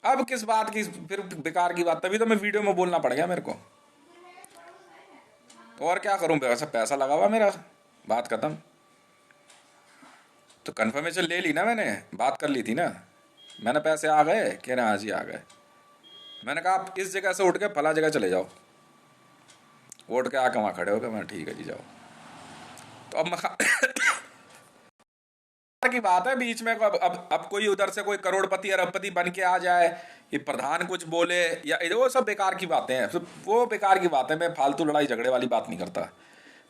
अब किस बात की फिर बेकार की बात, तभी तो मैं वीडियो में बोलना पड़ गया मेरे को। तो और क्या करूं, वैसा पैसा लगा हुआ मेरा, बात खत्म। तो कन्फर्मेशन ले ली ना मैंने, बात कर ली थी ना मैंने, पैसे आ गए, कह रहे हाँ जी आ गए। मैंने कहा आप इस जगह से उठ के फला जगह चले जाओ, उठ के आके वहाँ खड़े हो गए। मैं ठीक है जी जाओ। तो अब की बात है बीच में, अब कोई उधर से कोई करोड़पति अरबपति बन के आ जाए, ये प्रधान कुछ बोले या वो सब बेकार की बातें हैं, वो बेकार की बात है। मैं फालतू लड़ाई झगड़े वाली बात नहीं करता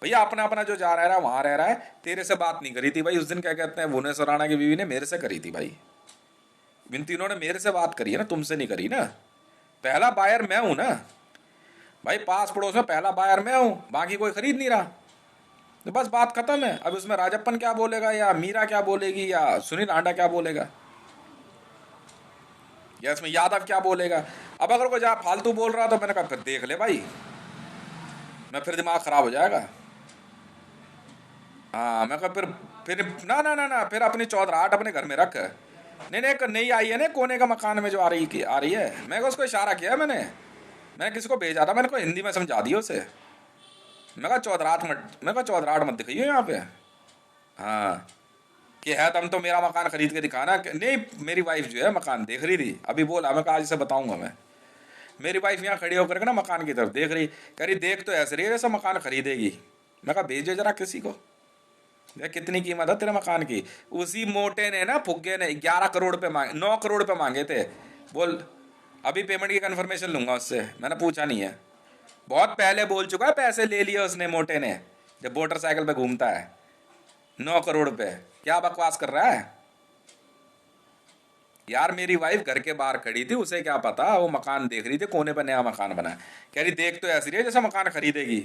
भैया, अपना अपना जो जा रहा है वहां रह रहा है। तेरे से बात नहीं करी थी भाई उस दिन, क्या कहते हैं भुवनेश्वर राणा की बीवी ने मेरे से करी थी भाई, इन तीनों ने मेरे से बात करी है ना, तुमसे नहीं करी ना। पहला बायर मैं हूं ना भाई, पास पड़ोस में पहला बायर मैं हूं, बाकी कोई खरीद नहीं रहा, तो बस बात खत्म है। अब उसमें राजप्पन क्या बोलेगा या मीरा क्या बोलेगी या सुनील आंडा क्या बोलेगा या इसमें यादव क्या बोलेगा। अब अगर कोई जहाँ फालतू बोल रहा तो मैंने कहा फिर देख ले भाई, मैं फिर दिमाग खराब हो जाएगा। हाँ मैं कहा फिर ना ना ना ना, फिर अपनी चौधराहट अपने घर में रख। नहीं नहीं, एक नई आई है ना कोने का मकान में जो आ रही है, मैं उसको इशारा किया, मैंने किसी को भेजा था, मैंने को हिंदी में समझा दिया उसे। मैं कहा चौधराहट मत दिखाइए यहाँ पे। हाँ कि है तुम तो मेरा मकान खरीद के दिखाना। नहीं, मेरी वाइफ जो है मकान देख रही थी, अभी बोला, मैं कहा आज से बताऊंगा मैं। मेरी वाइफ यहाँ खड़ी होकर के ना मकान की तरफ देख रही, कह रही देख तो ऐसे रही है जैसा मकान खरीदेगी। मैं कहा भेजो जरा किसी को, देख कितनी कीमत है तेरे मकान की। उसी मोटे ने ना फुग्गे ने 11 करोड़ पे मांगे, 9 करोड़ पे मांगे थे। बोल अभी पेमेंट की कंफर्मेशन लूंगा उससे, मैंने पूछा नहीं है, बहुत पहले बोल चुका है, पैसे ले लिए उसने मोटे ने, जब मोटरसाइकिल पे घूमता है। 9 करोड़ पे क्या बकवास कर रहा है यार। मेरी वाइफ घर के बाहर खड़ी थी, उसे क्या पता, वो मकान देख रही थी, कोने पर नया मकान बना है, कह रही देख तो ऐसी रही है जैसा मकान खरीदेगी।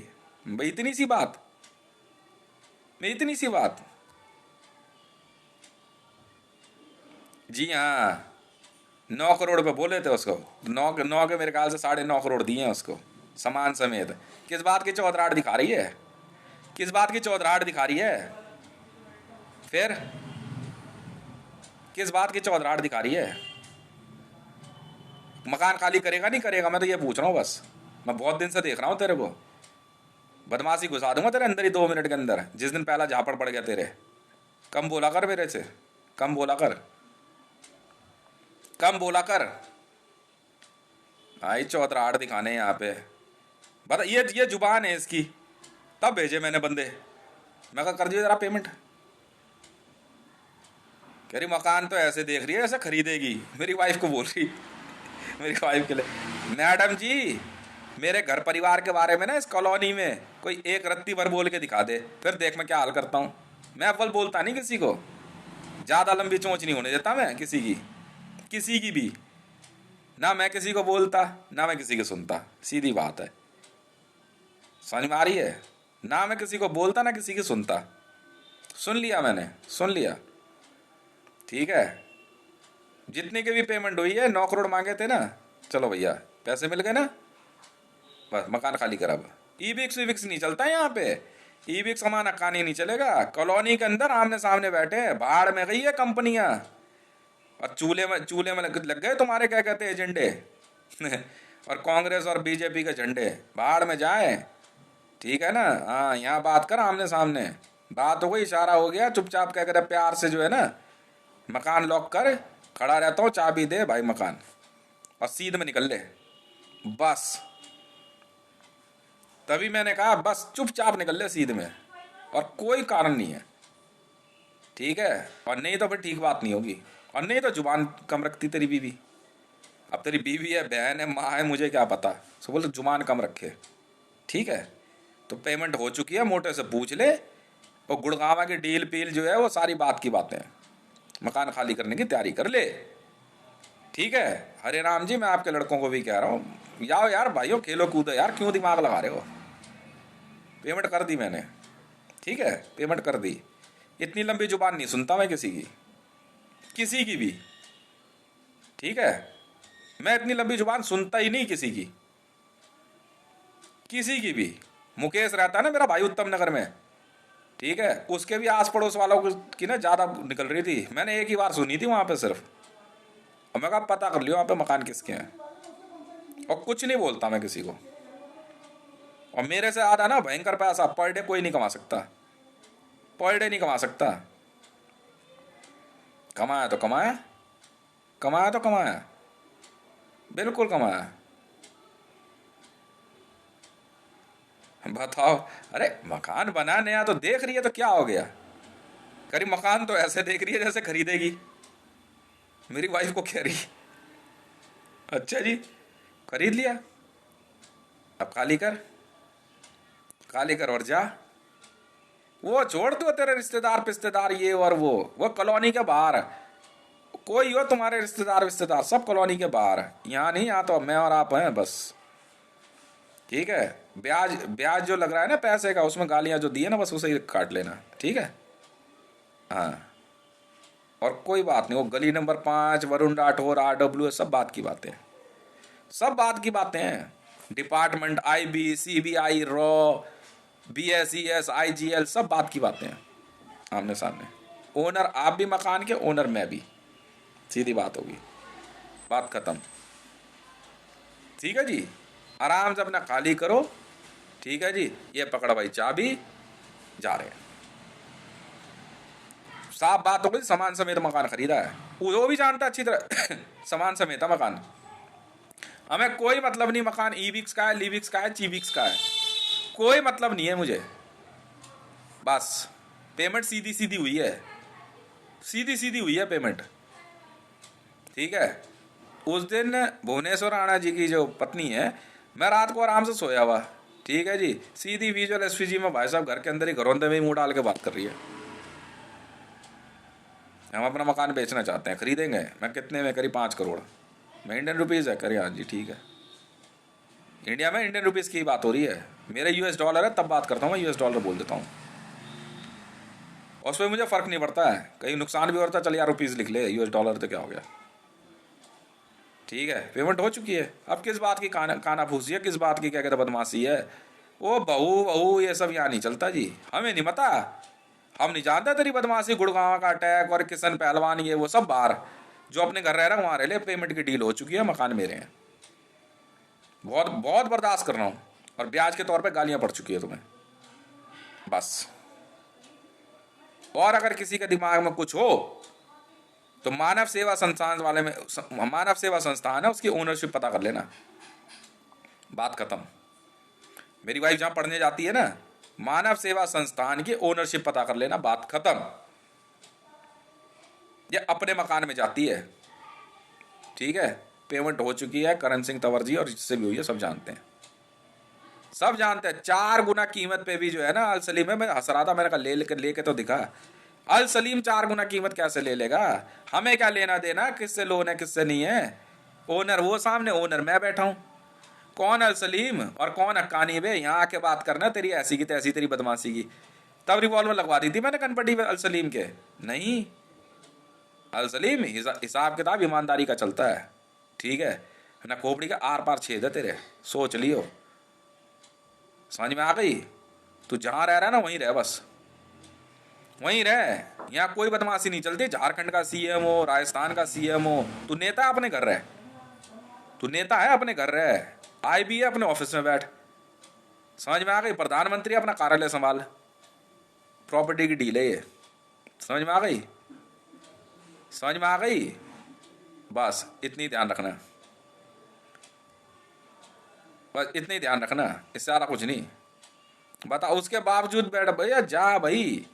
भाई इतनी सी बात, इतनी सी बात। जी हाँ, 9 करोड़ पे बोले थे उसको, 9 के मेरे ख्याल से 9.5 करोड़ दिए हैं उसको सामान समेत। किस बात की चौधराहट दिखा रही है, किस बात की चौधराहट दिखा रही है, फिर किस बात की चौधराहट दिखा रही है। मकान खाली करेगा नहीं करेगा, मैं तो ये पूछ रहा हूँ बस। मैं बहुत दिन से देख रहा हूँ तेरे को, बदमाशी घुसा दूंगा तेरे अंदर ही 2 मिनट के अंदर, जिस दिन पहला झापड़ पड़ गया तेरे। कम बोला कर मेरे से, कम बोला कर, कम बोला कर। आई चौधराहट दिखाने यहाँ पे। बता, ये जुबान है इसकी। तब भेजे मैंने बंदे। मैं कहा कर दियो जरा पेमेंट। कह रही मकान तो ऐसे देख रही है ऐसे खरीदेगी। मेरी वाइफ को बोल रही, मेरी वाइफ के लिए, मैडम जी मेरे घर परिवार के बारे में ना इस कॉलोनी में कोई एक रत्ती भर बोल के दिखा दे, फिर देख मैं क्या हाल करता हूँ। मैं अव्वल बोलता नहीं किसी को, ज़्यादा लंबी चोंच नहीं होने देता मैं किसी की भी। ना मैं किसी को बोलता ना मैं किसी की सुनता, सीधी बात है। समझ में आ रही है? ना मैं किसी को बोलता ना किसी की सुनता। सुन लिया मैंने, सुन लिया। ठीक है, जितनी की भी पेमेंट हुई है, 9 करोड़ मांगे थे ना, चलो भैया पैसे मिल गए ना, बस मकान खाली कर। अब ई विक्स विक्स नहीं चलता है यहाँ पे। ई विक्स हमारा कहानी नहीं चलेगा। कॉलोनी के अंदर आमने सामने बैठे हैं, बाहर में गई है कंपनियां, और चूल्हे में लग गए तुम्हारे क्या कहते हैं एजेंडे और कांग्रेस और बीजेपी के झंडे बाहर में जाए। ठीक है ना? हाँ, यहाँ बात कर आमने सामने। बात हो गई, इशारा हो गया, चुपचाप क्या करे, प्यार से जो है ना, मकान लॉक कर, खड़ा रहता हूँ, चाबी दे भाई मकान, और सीध में निकल ले बस। तभी मैंने कहा बस चुपचाप निकल ले सीध में, और कोई कारण नहीं है। ठीक है? और नहीं तो फिर ठीक बात नहीं होगी। और नहीं तो जुबान कम रखती तेरी बीवी। अब तेरी बीवी है, बहन है, माँ है, मुझे क्या पता, सो बोल जुबान कम रखे। ठीक है? तो पेमेंट हो चुकी है, मोटे से पूछ ले। और गुड़गावा की डील पील जो है वो सारी बात की बातें, मकान खाली करने की तैयारी कर ले। ठीक है? हरे राम जी, मैं आपके लड़कों को भी कह रहा हूँ, जाओ यार भाइयों, खेलो कूदो यार, क्यों दिमाग लगा रहे हो। पेमेंट कर दी मैंने। ठीक है? पेमेंट कर दी। इतनी लंबी जुबान नहीं सुनता मैं किसी की भी। ठीक है? मैं इतनी लंबी जुबान सुनता ही नहीं किसी की भी। मुकेश रहता है ना मेरा भाई उत्तम नगर में, ठीक है, उसके भी आस पड़ोस वालों की ना ज़्यादा निकल रही थी। मैंने एक ही बार सुनी थी वहाँ पे सिर्फ, और मैं कहा पता कर लियो वहाँ पे मकान किसके हैं। और कुछ नहीं बोलता मैं किसी को। और मेरे से आधा ना भयंकर पैसा पर डे कोई नहीं कमा सकता, पर डे नहीं कमा सकता। कमाया तो कमाया, कमाया तो कमाया, बिल्कुल कमाया। बताओ, अरे मकान बना नया तो देख रही है तो क्या हो गया। करी मकान तो ऐसे देख रही है जैसे खरीदेगी। मेरी वाइफ को कह रही, अच्छा जी खरीद लिया, अब खाली कर, खाली कर और जा। वो छोड़ दो तेरे रिश्तेदार पिश्तेदार ये और वो कॉलोनी के बाहर। कोई हो तुम्हारे रिश्तेदार सब कॉलोनी के बाहर, यहाँ नहीं, यहाँ तो मैं और आप हैं बस। ठीक है? ब्याज ब्याज जो लग रहा है ना पैसे का, उसमें गालियां जो दी है ना, बस उसे ही काट लेना। ठीक है? हाँ, और कोई बात नहीं। वो गली नंबर 5, वरुण राठौर, RW, सब बात की बातें, सब बात की बातें हैं। Department, IB, CBI, raw, BSES, IGL, सब बात की बातें हैं आमने सामने। ओनर आप भी मकान के, ओनर मैं भी, सीधी बात होगी, बात खत्म। ठीक है जी? आराम से अपना खाली करो। ठीक है जी? ये पकड़ भाई चाबी, जा रहे हैं। साफ बात हो गई, सामान समेत मकान खरीदा है, वो भी जानता अच्छी तरह सामान समेत है मकान। हमें कोई मतलब नहीं मकान ईविक्स का है, लीविक्स का है, चीविक्स का है, कोई मतलब नहीं है मुझे। बस पेमेंट सीधी सीधी हुई है, सीधी सीधी हुई है पेमेंट। ठीक है? उस दिन भुवनेश्वर राणा जी की जो पत्नी है, मैं रात को आराम से सोया हुआ, ठीक है जी, सीधी विजुअल SPG में भाई साहब घर के अंदर ही घरौंदे में ही मुंह डाल के बात कर रही है। हम अपना मकान बेचना चाहते हैं, खरीदेंगे। मैं कितने में? करीब 5 करोड़ में, इंडियन रुपीज़ है। करिए हाँ जी, ठीक है। इंडिया में इंडियन रुपीज़ की बात हो रही है, मेरे US डॉलर है तब बात करता हूँ, मैं US डॉलर बोल देता हूँ। और उस पर मुझे फ़र्क नहीं पड़ता है, कहीं नुकसान भी होता है, चल यार रुपीज़ लिख ले, US डॉलर तो क्या हो गया। ठीक है? पेमेंट हो चुकी है। अब किस बात की काना फूसी है, किस बात की क्या कहते बदमाशी है। वो बहू बहू ये सब यहाँ नहीं चलता जी, हमें नहीं पता, हम नहीं जानते तेरी बदमाशी। गुड़गांव का अटैक और किशन पहलवान ये वो सब बाहर, जो अपने घर रह रहा है वहाँ रह ले। पेमेंट की डील हो चुकी है, मकान मेरे हैं, बहुत बहुत बर्दाश्त कर रहा हूँ, और ब्याज के तौर पे गालियाँ पड़ चुकी है तुम्हें, बस। और अगर किसी के दिमाग में कुछ हो तो मानव सेवा संस्थान वाले में, मानव सेवा संस्थान है, उसकी ओनरशिप पता कर लेना। बात खत्म। मेरी वाइफ जहां पढ़ने जाती है ना, मानव सेवा संस्थान की ओनरशिप पता कर लेना, बात खत्म। ये अपने मकान में जाती है, ठीक है, पेमेंट हो चुकी है करण सिंह तंवर जी, और जिससे भी हुई है सब जानते हैं, सब जानते हैं। 4 गुना कीमत पे भी जो है ना अल सलीम है, मैं हंस रहा था, मैंने कहा लेके तो दिखा। अल सलीम 4 गुना कीमत कैसे ले लेगा? हमें क्या लेना देना किससे लोन है किससे नहीं है? ओनर वो सामने, ओनर मैं बैठा हूं। कौन अल सलीम और कौन हक्कानी बे? यहाँ आके बात करना तेरी ऐसी की तैसी, तेरी बदमाशी की। तब रिवॉल्वर लगवा दी थी मैंने कनपट्टी पे अल सलीम के। नहीं, अल सलीम हिसाब किताब ईमानदारी का चलता है, ठीक है ना? खोपड़ी का आर पार छेद है तेरे, सोच लियो। समझ में आ गई? तू जहां रह रहा है ना वहीं रह, बस वहीं रह। यहाँ कोई बदमाशी नहीं चलती। झारखंड का सीएम हो, राजस्थान का सीएम हो, तू नेता अपने घर रह, तू नेता है अपने घर रह। आई भी है अपने ऑफिस में बैठ। समझ में आ गई? प्रधानमंत्री अपना कार्यालय संभाल, प्रॉपर्टी की डील है ये। समझ में आ गई? समझ में आ गई? बस इतनी ध्यान रखना, बस इतनी ध्यान रखना, इससे ज्यादा कुछ नहीं। बता, उसके बावजूद बैठ भैया जा भाई।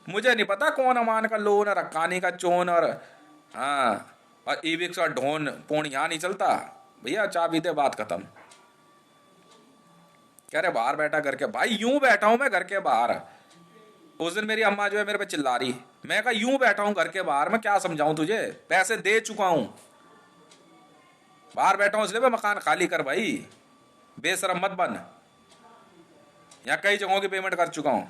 मुझे नहीं पता कौन अमान का लोन और हक्कानी का चोन और हाँ और ईविक्स और ढोन पोण यहाँ नहीं चलता भैया। चाबी दे, बात खत्म। कह रहे बाहर बैठा घर के, भाई यूं बैठा हूं मैं घर के बाहर। उस दिन मेरी अम्मा जो है मेरे पे चिल्ला रही, मैं कहा यूं बैठा हूं घर के बाहर, मैं क्या समझाऊं तुझे? पैसे दे चुका हूं, बाहर बैठा हूं इसलिए मैं मकान खाली कर भाई, बेशरम मत बन। यहाँ कई जगहों की पेमेंट कर चुका हूं।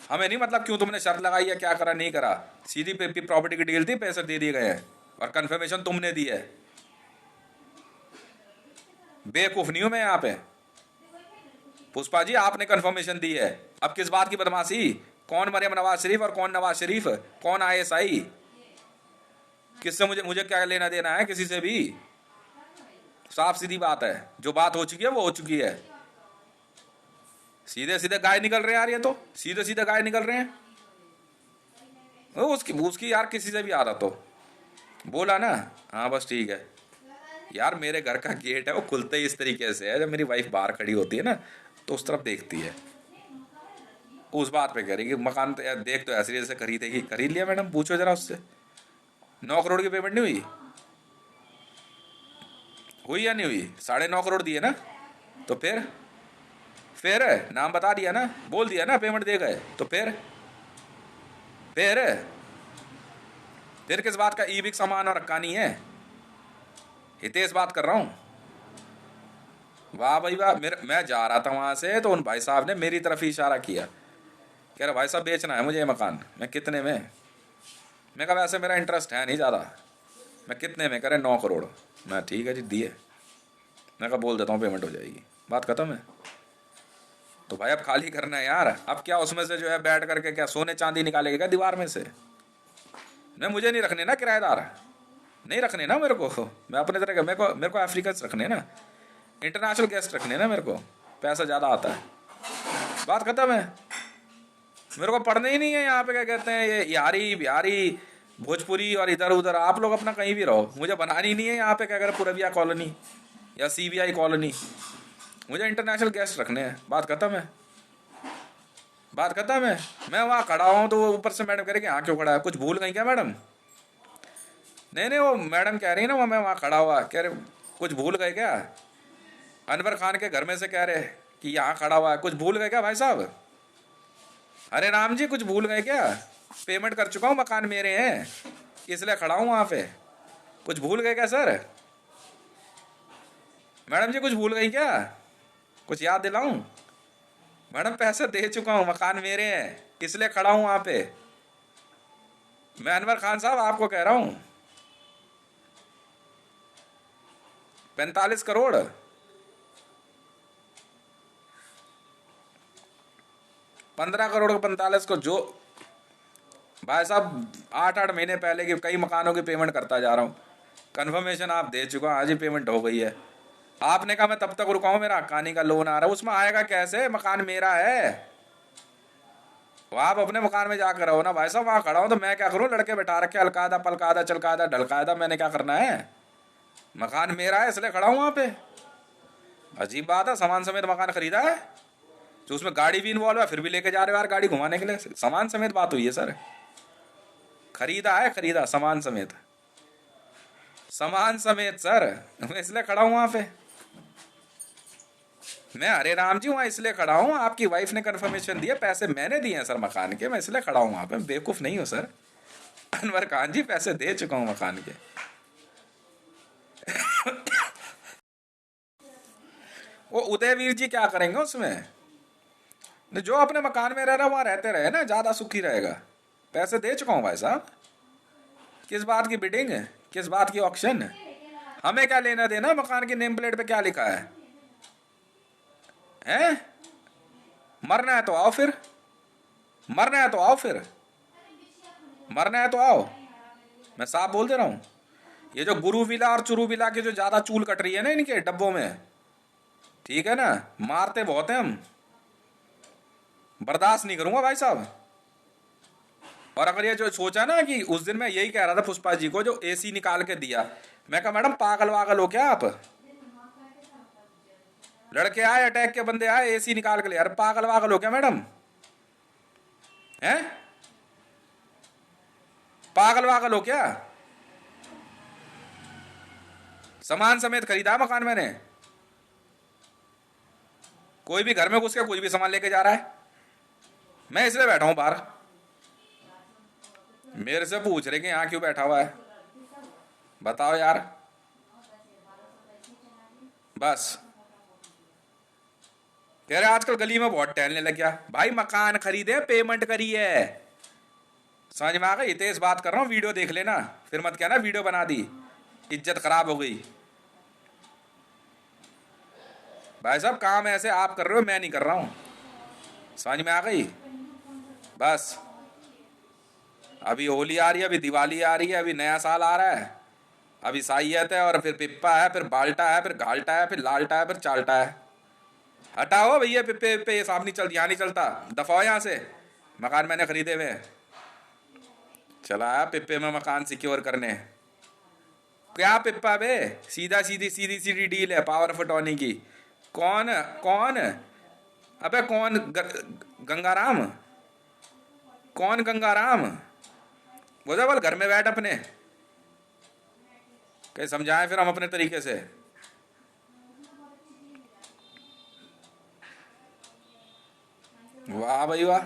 हमें नहीं मतलब क्यों तुमने शर्त लगाई है, क्या करा नहीं करा। सीधी प्रॉपर्टी की डील थी, पैसे दे दिए गए हैं और कंफर्मेशन तुमने दी है। बेवकूफ नहीं हूं मैं यहाँ पे। पुष्पा जी आपने कंफर्मेशन दी है, अब किस बात की बदमाशी? कौन मरियम नवाज शरीफ और कौन नवाज शरीफ, कौन आईएसआई? किससे मुझे मुझे क्या लेना देना है किसी से भी? साफ सीधी बात है, जो बात हो चुकी है वो हो चुकी है। सीधे सीधे गाय निकल रहे हैं यार, ये तो सीधे सीधे गाय निकल रहे हैं। उसकी उसकी यार किसी से भी आ रहा तो बोला ना, हाँ बस ठीक है। यार मेरे घर का गेट है वो खुलते ही इस तरीके से है, जब मेरी वाइफ बाहर खड़ी होती है ना तो उस तरफ देखती है। उस बात पे कह रही कि मकान तो यार देख तो ऐसे जैसे खरीदेगी। खरीद लिया मैडम, पूछो जरा उससे। 9 करोड़ की पेमेंट नहीं हुई? हुई या नहीं हुई? 9.5 करोड़ दिए ना, तो फिर नाम बता दिया ना, बोल दिया ना पेमेंट दे गए, तो फिर किस बात का ई विक सामान और हक्कानी है? हितेश बात कर रहा हूं। वाह भाई वाह। मैं जा रहा था वहां से तो उन भाई साहब ने मेरी तरफ ही इशारा किया, कह रहा भाई साहब बेचना है मुझे ये मकान। मैं कितने में? मैं कहा वैसे मेरा इंटरेस्ट है नहीं ज़्यादा। मैं कितने में? कह रहे 9 करोड़। मैं ठीक है जी दिए। मैं कहा बोल देता हूँ पेमेंट हो जाएगी, बात खत्म है। तो भाई अब खाली करना है यार। अब क्या उसमें से जो है बैठ करके क्या सोने चांदी निकालेगा क्या दीवार में से? नहीं मुझे नहीं रखने ना किराएदार, नहीं रखने ना मेरे को। मैं अपने तरह का, मेरे को अफ्रीकन रखने ना, इंटरनेशनल गेस्ट रखने ना, मेरे को पैसा ज़्यादा आता है, बात खत्म है। मेरे को पढ़ना ही नहीं है यहाँ पे क्या कहते हैं ये यारी बिहारी भोजपुरी और इधर उधर। आप लोग अपना कहीं भी रहो, मुझे बनानी नहीं है यहाँ पे क्या कहते पुरबिया कॉलोनी या सीबीआई कॉलोनी। मुझे इंटरनेशनल गेस्ट रखने हैं, बात खत्म है, बात खत्म है। मैं वहाँ खड़ा हूँ तो वो ऊपर से मैडम कह रही कि हाँ क्यों खड़ा है, कुछ भूल गई क्या मैडम? नहीं नहीं वो मैडम कह रही है ना, वो मैं वहाँ खड़ा हुआ कह रहे कुछ भूल गए क्या? अनवर खान के घर में से कह रहे कि यहाँ खड़ा हुआ है, कुछ भूल गए क्या भाई साहब? अरे राम जी कुछ भूल गए क्या? पेमेंट कर चुका हूँ, मकान मेरे हैं इसलिए खड़ा हूँ वहाँ पे। कुछ भूल गए क्या सर? मैडम जी कुछ भूल गई क्या? कुछ याद दिलाऊं? मैडम पैसे दे चुका हूँ, मकान मेरे हैं इसलिए खड़ा हूँ वहाँ पे। मैं अनवर खान साहब आपको कह रहा हूँ 45 करोड़। 15 करोड़ को 45 को जो भाई साहब 8-8 महीने पहले की कई मकानों की पेमेंट करता जा रहा हूँ। कन्फर्मेशन आप दे चुका, आज ही पेमेंट हो गई है। आपने कहा मैं तब तक रुका हूँ, मेरा हक्कानी का लोन आ रहा है, उसमें आएगा कैसे? मकान मेरा है। वो आप अपने मकान में जाकर रहो ना भाई साहब, वहाँ खड़ा हूँ तो मैं क्या करूँ? लड़के बैठा रखे अलकायदा पलकायदा चलकायदा ढलकायदा, मैंने क्या करना है? मकान मेरा है इसलिए खड़ा हूँ वहाँ पे। अजीब बात है, सामान समेत मकान खरीदा है, जो उसमें गाड़ी भी इन्वॉल्व है, फिर भी लेके जा रहे हो यार गाड़ी घुमाने के लिए। सामान समेत बात हुई है सर, खरीदा है, खरीदा सामान समेत, सामान समेत सर। मैं इसलिए खड़ा हूं वहां पे, मैं हरे राम जी वहां इसलिए खड़ा हूँ, आपकी वाइफ ने कंफर्मेशन दिया, पैसे मैंने दिए हैं सर मकान के, मैं इसलिए खड़ा हूँ वहां पे, बेवकूफ नहीं हूँ सर। अनवर खान जी पैसे दे चुका हूँ मकान के। वो उदयवीर जी क्या करेंगे उसमें, जो अपने मकान में रह रहा है वहां रहते रहे ना, ज्यादा सुखी रहेगा। पैसे दे चुका हूँ भाई साहब, किस बात की बिडिंग, किस बात की ऑक्शन, हमें क्या लेना देना मकान की नेम प्लेट पे क्या लिखा है? मरना है तो आओ फिर, मरना है तो आओ फिर, मरना है तो आओ। मैं साफ बोल दे रहा हूं, ये जो गुरु विला और चुरू विला की जो ज्यादा चूल कट रही है ना इनके डब्बों में, ठीक है ना, मारते बहुत हैं हम, बर्दाश्त नहीं करूंगा भाई साहब। और अगर ये जो सोचा ना कि उस दिन मैं यही कह रहा था पुष्पा जी को, जो एसी निकाल के दिया, मैं कहा मैडम पागल वागल हो क्या आप, लड़के आए अटैक के बंदे आए एसी निकाल के ले, अरे पागल वागल हो क्या मैडम, हैं पागल वागल हो क्या? सामान समेत खरीदा मकान मैंने, कोई भी घर में घुस के कुछ भी सामान लेके जा रहा है, मैं इसलिए बैठा हूं बाहर। मेरे से पूछ रहे कि यहाँ क्यों बैठा हुआ है, बताओ यार, बस कह रहे आजकल गली में बहुत टहलने लग गया। भाई मकान खरीदे, पेमेंट करी है, समझ में आ गई? तेज बात कर रहा हूँ, वीडियो देख लेना, फिर मत कहना वीडियो बना दी, इज्जत खराब हो गई। भाई साहब काम ऐसे आप कर रहे हो, मैं नहीं कर रहा हूँ, समझ में आ गई? बस अभी होली आ रही है, अभी दिवाली आ रही है, अभी नया साल आ रहा है, अभी साइयत है, और फिर पिप्पा है, फिर बाल्टा है, फिर घाल्टा है, फिर लालटा है, फिर चालटा है। हटाओ भैया पिप्पे पिप्पे, ये साहब नहीं चलती, यहाँ नहीं चलता, दफाओ यहाँ से। मकान मैंने खरीदे हुए हैं, चला आया पिप्पे में मकान सिक्योर करने। क्या पिप्पा बे, सीधा सीधी सीधी सीधी डील है पावर ऑफ अटॉर्नी की। कौन कौन, अबे कौन गंगाराम, कौन गंगाराम, बोझा बोल घर में बैठ अपने, कहीं समझाएं फिर हम अपने तरीके से। वाह भाई वाह।